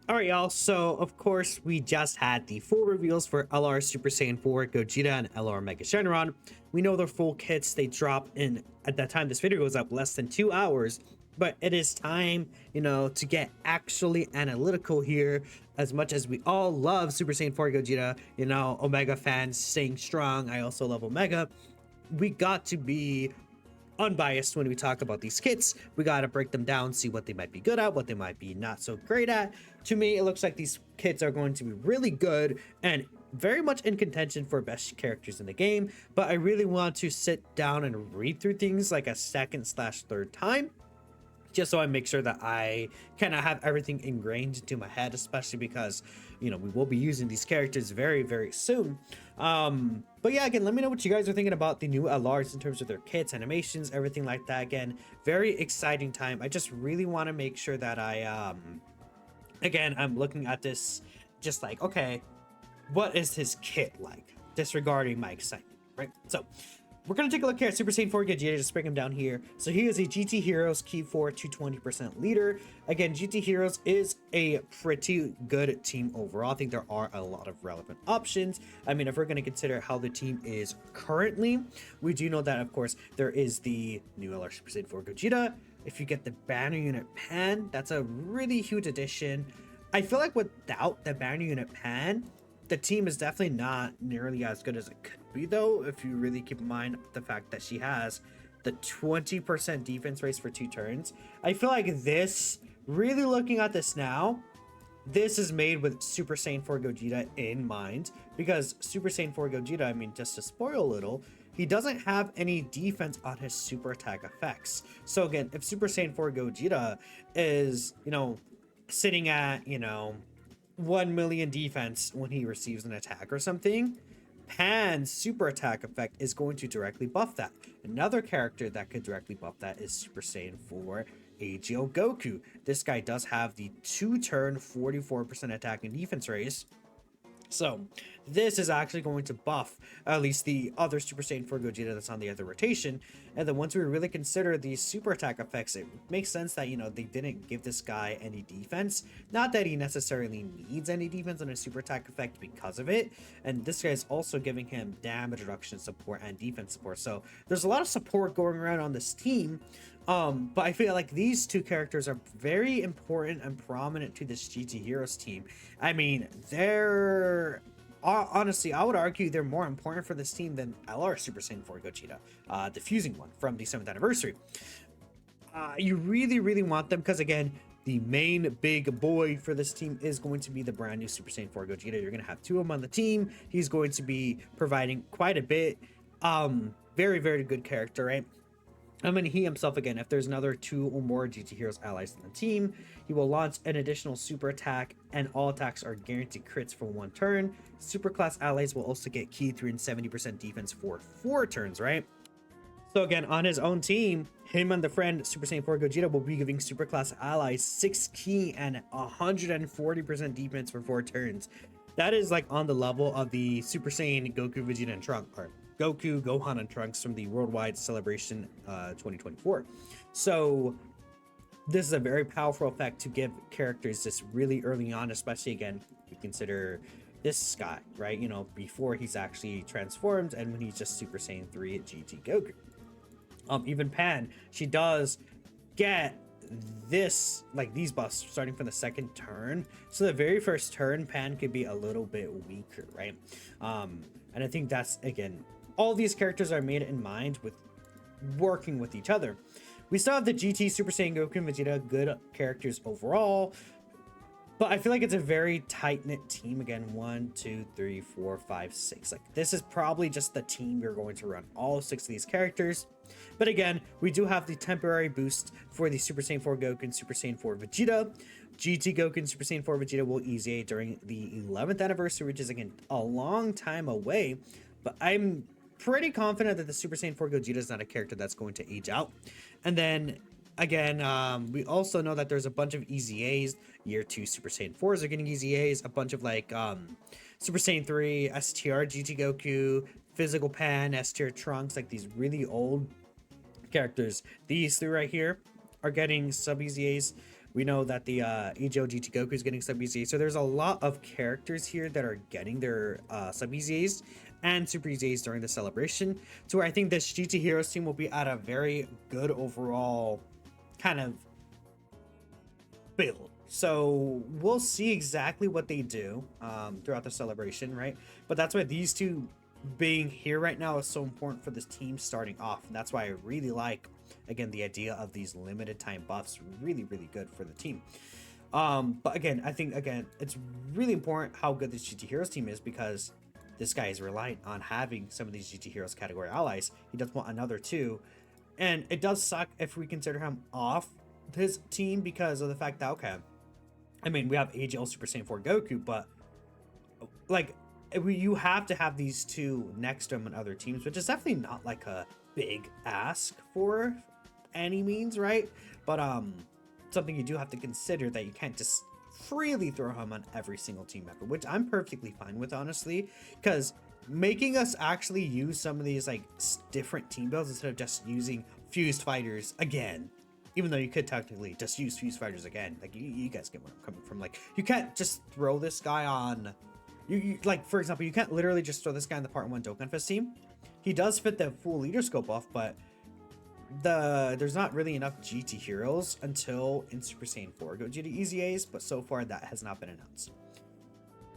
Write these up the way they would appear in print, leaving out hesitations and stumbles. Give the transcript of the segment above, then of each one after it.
All right, y'all. So, of course, we just had the full reveals for LR Super Saiyan 4 Gogeta and LR Mega Shenron. We know their full kits, they drop in, at that time this video goes up, less than 2 hours. But it is time, to get actually analytical here. As much as we all love Super Saiyan 4 Gogeta, Omega fans staying strong. I also love Omega. We got to be unbiased when we talk about these kits. We got to break them down, see what they might be good at, what they might be not so great at. To me, it looks like these kits are going to be really good and very much in contention for best characters in the game. But I really want to sit down and read through things like a second/third time, just so I make sure that I kind of have everything ingrained into my head, especially because, we will be using these characters very, very soon. But yeah, again, let me know what you guys are thinking about the new LRs in terms of their kits, animations, everything like that. Again, very exciting time. I just really want to make sure that again, I'm looking at this just like, okay, what is his kit like? Disregarding my excitement, right? So, we're going to take a look here at Super Saiyan 4 Gogeta, just bring him down here. So he is a GT Heroes Key 4 220% leader. Again, GT Heroes is a pretty good team overall. I think there are a lot of relevant options. I mean, if we're going to consider how the team is currently, we do know that, of course, there is the new LR Super Saiyan 4 Gogeta. If you get the banner unit pan, that's a really huge addition. I feel like without the banner unit pan, the team is definitely not nearly as good as it could be, though, if you really keep in mind the fact that she has the 20% defense raise for 2 turns. I feel like this, really looking at this now, this is made with Super Saiyan 4 Gogeta in mind, because Super Saiyan 4 Gogeta, I mean, just to spoil a little, he doesn't have any defense on his super attack effects. So again, if Super Saiyan 4 Gogeta is, sitting at, 1 million defense when he receives an attack or something, Pan's super attack effect is going to directly buff that. Another character that could directly buff that is Super Saiyan 4 AGL Goku. This guy does have the 2-turn 44% attack and defense raise. So this is actually going to buff at least the other Super Saiyan 4 Gogeta that's on the other rotation. And then once we really consider these super attack effects, it makes sense that, they didn't give this guy any defense. Not that he necessarily needs any defense on a super attack effect because of it. And this guy is also giving him damage reduction support and defense support. So there's a lot of support going around on this team. But I feel like these two characters are very important and prominent to this GT Heroes team. I mean, they're honestly, I would argue they're more important for this team than LR Super Saiyan 4 Gogeta, the fusing one from the 7th anniversary. You really, really want them because, again, the main big boy for this team is going to be the brand new Super Saiyan 4 Gogeta. You're going to have 2 of them on the team. He's going to be providing quite a bit. Very, very good character, right? I mean, he himself, again, if there's another 2 or more GT Heroes allies in the team, he will launch an additional super attack, and all attacks are guaranteed crits for 1 turn. Super class allies will also get key 370% defense for 4 turns, right? So again, on his own team, him and the friend Super Saiyan 4 Gogeta will be giving super class allies 6 key and 140% defense for 4 turns. That is like on the level of the Super Saiyan Goku, Vegeta, and Trunks, or Goku, Gohan, and Trunks from the Worldwide Celebration 2024. So this is a very powerful effect to give characters this really early on, especially, again, if you consider this guy, right? Before he's actually transformed and when he's just Super Saiyan 3 at GT Goku. Even Pan, she does get this, like these buffs starting from the 2nd turn. So the very first turn, Pan could be a little bit weaker, right? And I think that's, again, all these characters are made in mind with working with each other. We still have the GT Super Saiyan Goku and Vegeta, good characters overall, but I feel like it's a very tight-knit team. Again, 1, 2, 3, 4, 5, 6. Like, this is probably just the team you're going to run all 6 of these characters. But again, we do have the temporary boost for the Super Saiyan 4 Goku and Super Saiyan 4 Vegeta. GT Goku and Super Saiyan 4 Vegeta will EZA during the 11th anniversary, which is, again, a long time away. But I'm pretty confident that the Super Saiyan 4 Gogeta is not a character that's going to age out. And then, again, we also know that there's a bunch of EZAs. Year 2 Super Saiyan 4s are getting EZAs. A bunch of, like, Super Saiyan 3, STR GT Goku, Physical Pan, STR Trunks, like these really old characters. These 3 right here are getting sub EZAs. We know that the EGO GT Goku is getting sub EZA. So there's a lot of characters here that are getting their sub EZAs and super EZAs during the celebration. To where I think this GT Heroes team will be at a very good overall kind of build. So we'll see exactly what they do throughout the celebration, right? But that's why these two being here right now is so important for this team starting off. And that's why I really like, again, the idea of these limited time buffs. Really, really good for the team. But again, I think, again, it's really important how good this GT Heroes team is, because this guy is reliant on having some of these GT Heroes category allies. He does want another two. And it does suck if we consider him off his team because of the fact that, okay, I mean, we have AGL Super Saiyan 4 Goku, but like, you have to have these two next to him in other teams, which is definitely not like a big ask for any means, right? But something you do have to consider, that you can't just freely throw him on every single team member, which I'm perfectly fine with, honestly, because making us actually use some of these like different team builds instead of just using fused fighters again, even though you could technically just use fused fighters again. Like, you guys get where I'm coming from. Like, you can't just throw this guy on you like, for example, you can't literally just throw this guy in the part 1 Dokkan Fest team. He does fit the full leader scope buff, but there's not really enough GT Heroes until in Super Saiyan 4 Gogeta EZAs, but so far that has not been announced.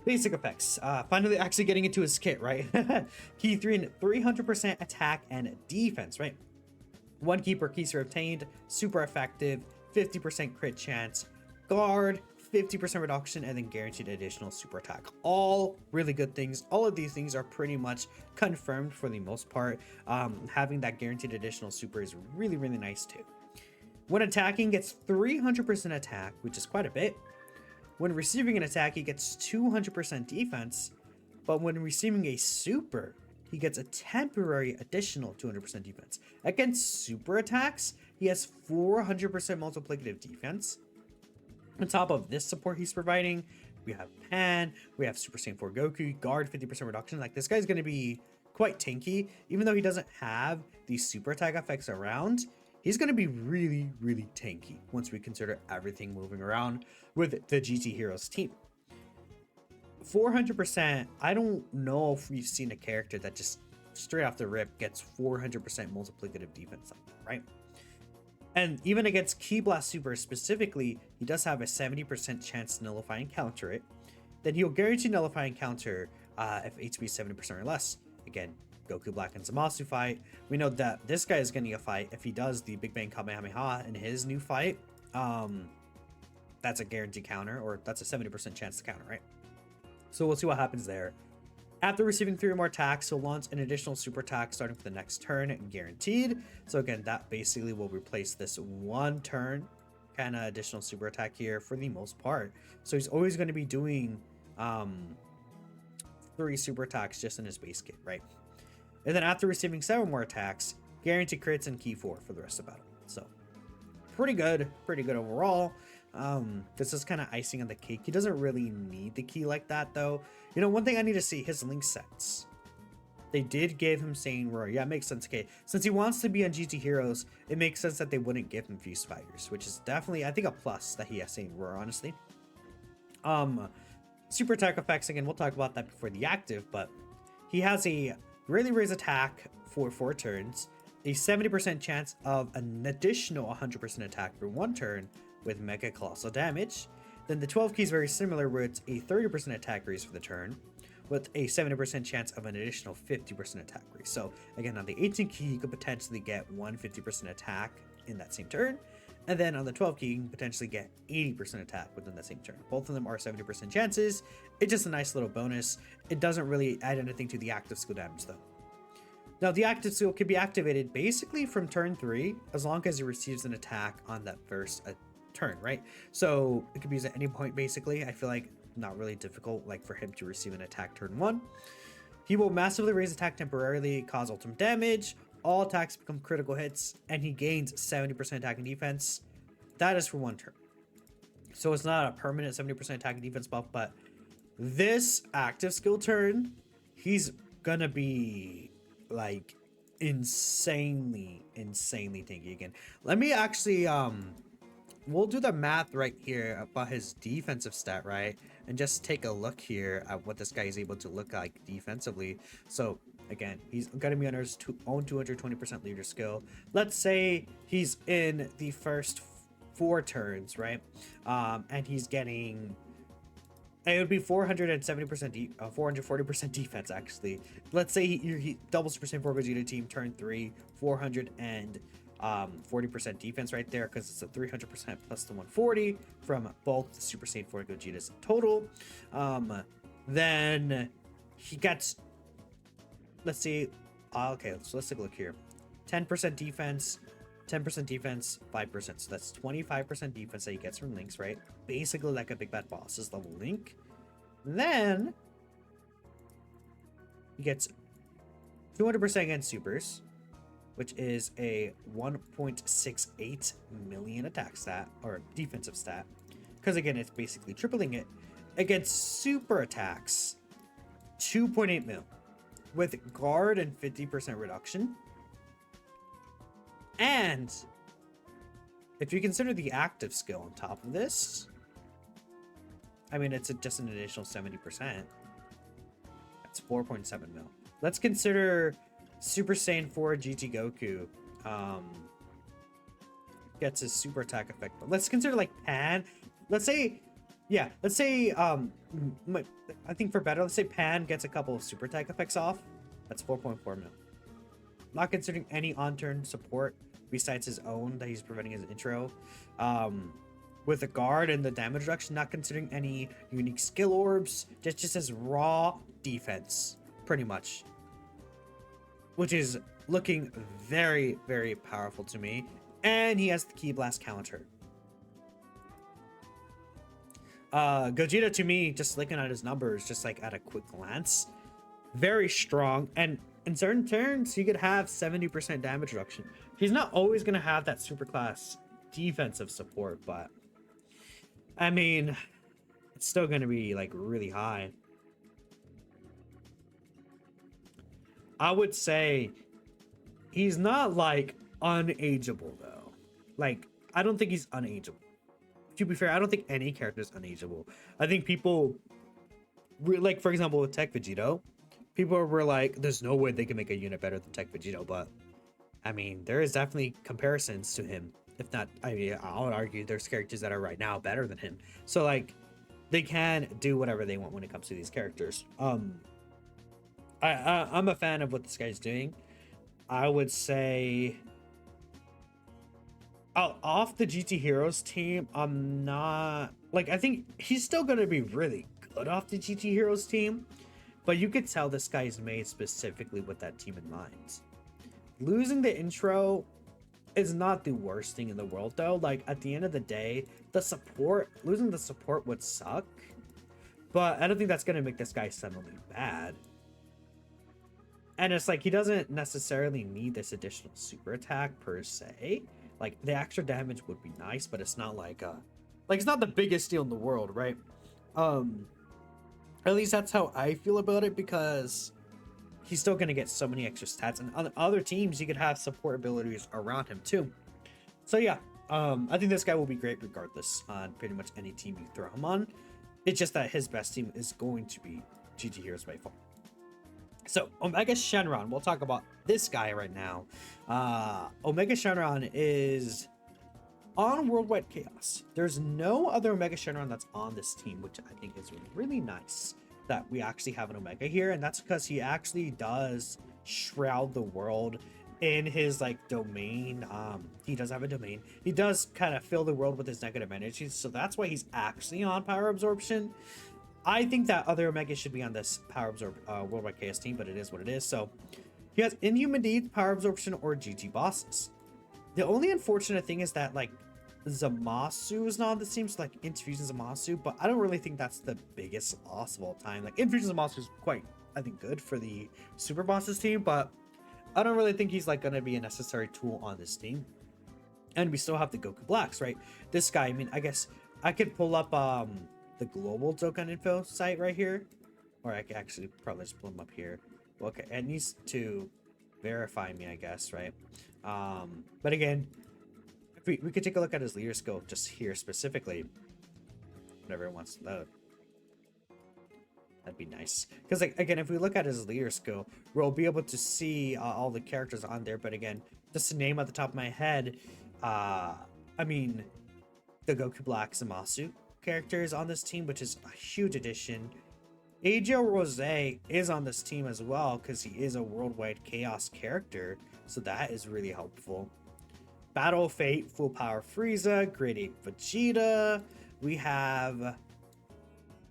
Basic effects. Finally actually getting into his kit, right? Key 3 and 300% attack and defense, right? 1 key per key obtained, super effective, 50% crit chance, guard, 50% reduction, and then guaranteed additional super attack. All really good things. All of these things are pretty much confirmed for the most part. Having that guaranteed additional super is really, really nice too. When attacking, gets 300% attack, which is quite a bit. When receiving an attack, he gets 200% defense, but when receiving a super, he gets a temporary additional 200% defense. Against super attacks, he has 400% multiplicative defense. On top of this support he's providing, we have Pan, we have Super Saiyan 4 Goku, guard 50% reduction. Like, this guy's going to be quite tanky. Even though he doesn't have these super attack effects around, he's going to be really, really tanky once we consider everything moving around with the GT Heroes team. 400%, I don't know if we've seen a character that just straight off the rip gets 400% multiplicative defense like that, right? And even against Ki Blast Super specifically, he does have a 70% chance to nullify and counter it. Then he'll guarantee nullify and counter if HP is 70% or less. Again, Goku Black and Zamasu fight. We know that this guy is getting a fight. If he does the Big Bang Kamehameha in his new fight, that's a guaranteed counter, or that's a 70% chance to counter, right? So we'll see what happens there. After receiving 3 or more attacks, he'll launch an additional super attack starting for the next turn, guaranteed. So again, that basically will replace this 1 turn kind of additional super attack here for the most part. So he's always going to be doing 3 super attacks just in his base kit, right? And then after receiving 7 more attacks, guaranteed crits and key 4 for the rest of the battle. So pretty good overall. This is kind of icing on the cake. He doesn't really need the key like that, though. You know, one thing I need to see, his link sets. They did give him Saiyan Roar. Yeah, it makes sense. Okay, since he wants to be on GT Heroes, it makes sense that they wouldn't give him Fused Fighters, which is definitely, I think, a plus that he has Saiyan Roar, honestly. Super attack effects, again, we'll talk about that before the active, but he has a greatly raised attack for 4 turns, a 70% chance of an additional 100% attack for 1 turn with Mega Colossal Damage. Then the 12 key is very similar, where it's a 30% attack raise for the turn, with a 70% chance of an additional 50% attack raise. So again, on the 18 key, you could potentially get 150% attack in that same turn. And then on the 12 key, you can potentially get 80% attack within that same turn. Both of them are 70% chances. It's just a nice little bonus. It doesn't really add anything to the active skill damage, though. Now, the active skill can be activated basically from turn 3, as long as it receives an attack on that first turn, right? So it could be used at any point, basically. I feel like not really difficult, like, for him to receive an attack turn 1. He will massively raise attack temporarily, cause ultimate damage. All attacks become critical hits, and he gains 70% attack and defense. That is for 1 turn. So it's not a permanent 70% attack and defense buff, but this active skill turn, he's gonna be like insanely tanky again. Let me actually we'll do the math right here about his defensive stat, right? And just take a look here at what this guy is able to look like defensively. So again, he's gonna be under his own 220% leader skill. Let's say he's in the first 4 turns, right? And he's getting, it would be 470%, 440% defense actually. Let's say he double Super Saiyan 4 Vegeta team turn 3, 440% defense right there, because it's a 300% plus the 140 from both the Super Saiyan 4 Gogetas in total. Then he gets, let's see, okay, so let's take a look here. 10% defense, 10% defense, 5%. So that's 25% defense that he gets from links, right? Basically like a Big Bad Boss's level link. Then he gets 200% against supers, which is a 1.68 million attack stat, or defensive stat. Because again, it's basically tripling it. Against super attacks, 2.8 mil. With guard and 50% reduction. And if you consider the active skill on top of this, I mean, it's just an additional 70%. That's 4.7 mil. Let's consider Super Saiyan 4 GT Goku gets his super attack effect. But let's consider like Pan. Let's say, yeah, let's say, I think for better, let's say Pan gets a couple of super attack effects off. That's 4.4 mil. Not considering any on-turn support besides his own that he's preventing his intro. With the guard and the damage reduction, not considering any unique skill orbs, just his raw defense, pretty much. Which is looking very, very powerful to me. And he has the Ki Blast counter. Gogeta, to me, just looking at his numbers, just like at a quick glance, very strong. And in certain turns, he could have 70% damage reduction. He's not always going to have that super class defensive support, but I mean, it's still going to be like really high. I would say he's not like unageable though. Like, I don't think he's unageable. To be fair, I don't think any character is unageable. I think people, like for example with Tech Vegito, people were like, there's no way they can make a unit better than Tech Vegito, but I mean, there is definitely comparisons to him. If not, I mean, I would argue there's characters that are right now better than him. So like, they can do whatever they want when it comes to these characters. I'm a fan of what this guy's doing. I would say, off the GT Heroes team, I'm not like, I think he's still gonna be really good off the GT Heroes team. But you could tell this guy is made specifically with that team in mind. Losing the intro is not the worst thing in the world, though. Like, at the end of the day, losing the support would suck. But I don't think that's going to make this guy suddenly bad. And it's like, he doesn't necessarily need this additional super attack per se. Like, the extra damage would be nice, but it's not like, it's not the biggest deal in the world, right? At least that's how I feel about it, because he's still going to get so many extra stats. And on other teams, you could have support abilities around him too. So yeah, I think this guy will be great regardless on pretty much any team you throw him on. It's just that his best team is going to be GT Heroes by far. So Omega Shenron, we'll talk about this guy right now. Omega Shenron is on Worldwide Chaos. There's no other Omega Shenron that's on this team, which I think is really nice that we actually have an Omega here. And that's because he actually does shroud the world in his like domain. He does have a domain. He does kind of fill the world with his negative energy. So that's why he's actually on Power Absorption. I think that other Omega should be on this Worldwide Chaos team, but it is what it is. So he has Inhuman Deeds, Power Absorption, or GT bosses. The only unfortunate thing is that like Zamasu is not on the team, so like Infusion Zamasu, but I don't really think that's the biggest loss of all time. Like Infusion Zamasu is quite, I think, good for the Super Bosses team, but I don't really think he's like going to be a necessary tool on this team. And we still have the Goku Blacks, right? This guy, I mean, I guess I could pull up the global Dokkan info site right here, or I could actually probably just pull him up here. Okay, it needs to verify me, I guess, right? But again, we could take a look at his leader skill just here specifically. Whenever it wants to load. That'd be nice. Because, like, again, if we look at his leader skill, we'll be able to see all the characters on there. But again, just to name at the top of my head, I mean, the Goku Black Zamasu character is on this team, which is a huge addition. Agio Rose is on this team as well because he is a worldwide chaos character. So that is really helpful. Battle Fate, Full Power Frieza, Grade 8 Vegeta. We have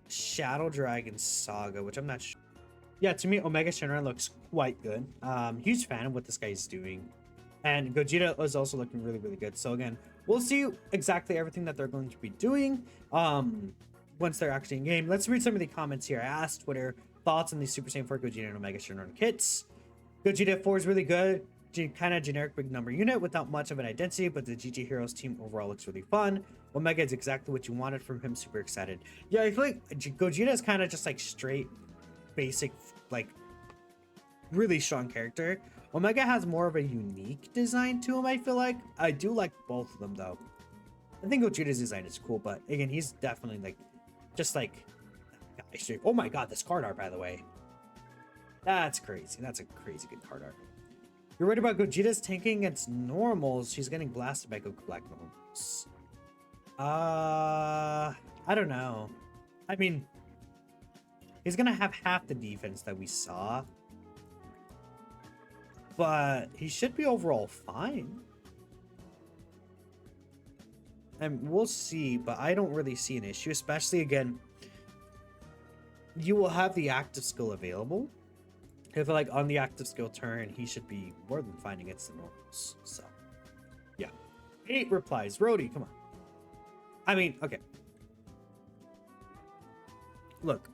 Shadow Dragon Saga, which I'm not sure. Yeah, to me, Omega Shenron looks quite good. Huge fan of what this guy's doing. And Gogeta is also looking really, really good. So again, we'll see exactly everything that they're going to be doing once they're actually in game. Let's read some of the comments here. I asked Twitter thoughts on the Super Saiyan 4 Gogeta and Omega Shenron kits. Gogeta 4 is really good. Kind of generic big number unit without much of an identity, but the GG Heroes team overall looks really fun. Omega is exactly what you wanted from him. Super excited. Yeah, I feel like Gogeta is kind of just like straight, basic, like really strong character. Omega has more of a unique design to him, I feel like. I do like both of them though. I think Gogeta's design is cool, but again, he's definitely like, just like, oh my god, this card art, by the way. That's crazy. That's a crazy good card art. You're worried about Gogeta's tanking against normals. She's getting blasted by Goku Black normals. I don't know. I mean, he's gonna have half the defense that we saw, but he should be overall fine. And we'll see, but I don't really see an issue, especially again, you will have the active skill available. If like on the active skill turn, he should be more than fine against the normals. So, yeah. 8 replies. Rhodey, come on. I mean, okay. Look.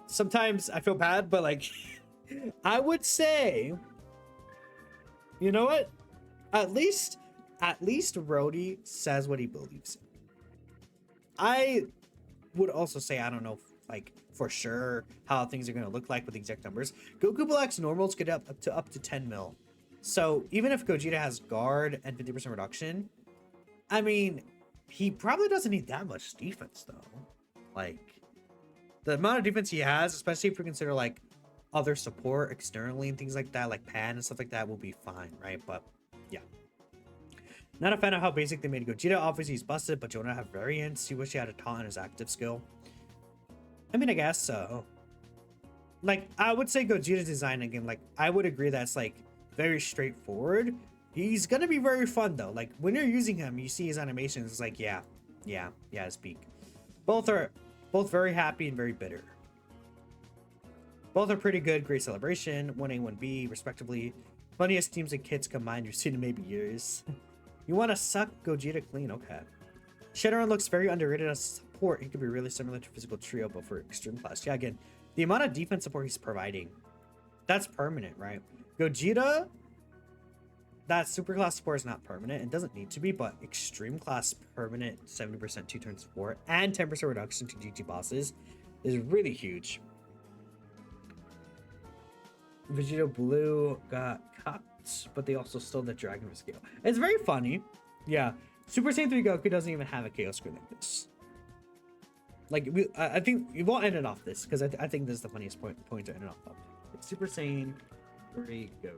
Sometimes I feel bad, but like, I would say, you know what? At least Rhodey says what he believes in. I would also say, I don't know, like for sure how things are going to look like with the exact numbers. Goku Black's normals get up to 10 mil. So even if Gogeta has guard and 50% reduction, I mean, he probably doesn't need that much defense though. Like the amount of defense he has, especially if we consider like other support externally and things like that, like Pan and stuff like that, will be fine, right? But yeah. Not a fan of how basic they made Gogeta. Obviously he's busted, but you want to have variants. You wish he had a taunt in his active skill. I mean, I guess so. Like, I would say Gogeta's design again, like, I would agree that's, like, very straightforward. He's gonna be very fun, though. Like, when you're using him, you see his animations, it's like, yeah, his peak. Both very happy and very bitter. Both are pretty good. Great celebration. 1A, 1B, respectively. Funniest teams and kits combined you've seen in maybe years. You want to suck Gogeta clean? Okay. Shenron looks very underrated as support. He could be really similar to Physical Trio, but for extreme class. Yeah, again, the amount of defense support he's providing, that's permanent, right? Gogeta, that super class support is not permanent. It doesn't need to be, but extreme class permanent 70% 2 turn support and 10% reduction to GG bosses is really huge. Vegeta Blue got cut, but they also stole the Dragon scale. It's very funny. Yeah. Super Saiyan 3 Goku doesn't even have a KO screen like this. Like, I think we won't end it off this, because I think this is the funniest point to end it off of. It's Super Saiyan 3 Goku.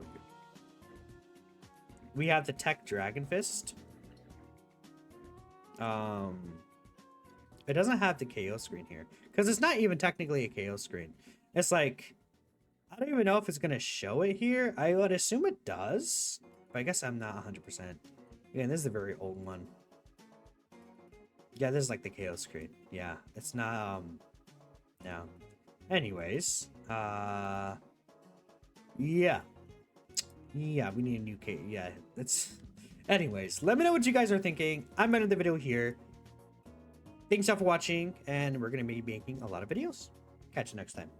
We have the Tech Dragon Fist. It doesn't have the KO screen here, because it's not even technically a KO screen. It's like, I don't even know if it's going to show it here. I would assume it does, but I guess I'm not 100%. Again, this is a very old one. Yeah, this is like the KO screen. Yeah, it's not, no. Anyways, yeah. Yeah, we need a new K. Yeah, it's... Anyways, let me know what you guys are thinking. I'm ending the video here. Thanks all for watching, and we're going to be making a lot of videos. Catch you next time.